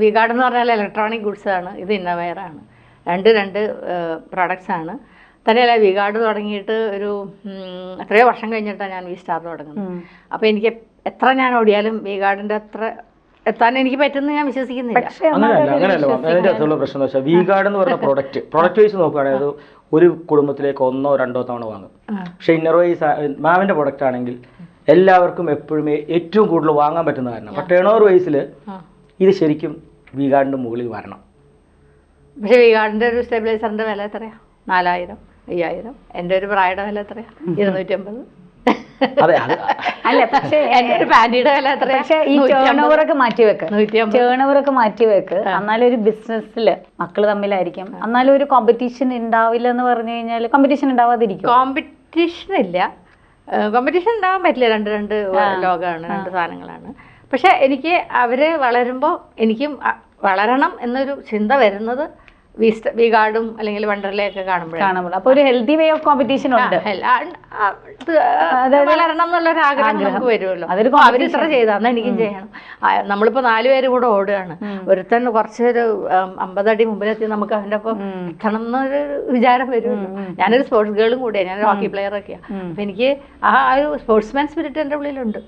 വിഗാർഡ് എന്ന് പറഞ്ഞാൽ electronic goods ആണ്, ഇത് ഇന്നവെയറാണ്. രണ്ട് പ്രോഡക്റ്റ്സ് ആണ്. തന്നെയല്ല വിഗാർഡ് തുടങ്ങിയിട്ട് ഒരു എത്രയോ വർഷം കഴിഞ്ഞിട്ടാണ് ഞാൻ വി സ്റ്റാർ തുടങ്ങുന്നത്. അപ്പോൾ എനിക്ക് എത്ര ഞാൻ ഓടിയാലും വിഗാർഡിൻ്റെ അത്ര എത്താൻ എനിക്ക് പറ്റുമെന്ന് ഞാൻ വിശ്വസിക്കുന്നില്ല. അങ്ങനെയല്ല. അതിൻ്റെ അകത്തുള്ള പ്രശ്നം എന്ന് വെച്ചാൽ വിഗാർഡ് എന്ന് പറഞ്ഞ പ്രോഡക്റ്റ് വൈസ് നോക്കുകയാണെങ്കിൽ ഒരു കുടുംബത്തിലേക്ക് 1 or 2 തവണ വാങ്ങും. പക്ഷേ ഇന്നർ വൈസ് മാമിൻ്റെ പ്രൊഡക്റ്റ് ആണെങ്കിൽ എല്ലാവർക്കും എപ്പോഴും ഏറ്റവും കൂടുതൽ വാങ്ങാൻ പറ്റുന്ന കാരണം. അപ്പോൾ ടേൺ ഓവർ വൈസിൽ ഇത് ശരിക്കും വിഗാർഡിൻ്റെ മുകളിൽ വരണം. പക്ഷേ വിഗാർഡിൻ്റെ ഒരു സ്റ്റെബിലൈസറിൻ്റെ വില എത്രയാണ്? 4000, 5000. എൻ്റെ ഒരു പ്രായയുടെ വില എത്രയാണ്? 250. അല്ല, പക്ഷേ എൻ്റെ ഒരു പാൻറ്റിയുടെ വില എത്രയാണ്? പക്ഷേ ഈ ടേൺ ഓവറൊക്കെ മാറ്റി വെക്ക്. എന്നാലും ഒരു ബിസിനസ്സിൽ മക്കൾ തമ്മിലായിരിക്കും, എന്നാലും ഒരു കോമ്പറ്റീഷൻ ഉണ്ടാവില്ല എന്ന് പറഞ്ഞു കഴിഞ്ഞാൽ കോമ്പറ്റീഷൻ ഉണ്ടാവാതിരിക്കും. കോമ്പറ്റീഷൻ ഉണ്ടാവാൻ പറ്റില്ല. രണ്ട് ലോകമാണ്, 2 സാധനങ്ങളാണ്. പക്ഷെ എനിക്ക് അവർ വളരുമ്പോൾ എനിക്കും വളരണം എന്നൊരു ചിന്ത വരുന്നത് വിഗാർഡും അല്ലെങ്കിൽ വണ്ടർലയൊക്കെ കാണുമ്പോൾ. അപ്പോൾ ഒരു ഹെൽത്തി വേ ഓഫ് കോമ്പറ്റീഷൻ ഉണ്ട്. വളരണം എന്നുള്ളൊരു ആഗ്രഹം നമുക്ക് വരുമല്ലോ. അവർ ഇത്ര ചെയ്താൽ എനിക്കും ചെയ്യണം. നമ്മളിപ്പോൾ 4 പേരും കൂടെ ഓടുകയാണ്. ഒരുത്തൻ കുറച്ചൊരു 50 അടി മുമ്പിലെത്തി നമുക്ക് അവൻ്റെ ഒപ്പം എത്തണം എന്നൊരു വിചാരം വരുമല്ലോ. ഞാനൊരു സ്പോർട്സ് ഗേളും കൂടിയാണ്, ഞാനൊരു ഹോക്കി പ്ലെയറൊക്കെയാണ്. അപ്പം എനിക്ക് ആ ഒരു സ്പോർട്സ്മാൻ സ്പിരിറ്റ് എൻ്റെ ഉള്ളിലുണ്ട്.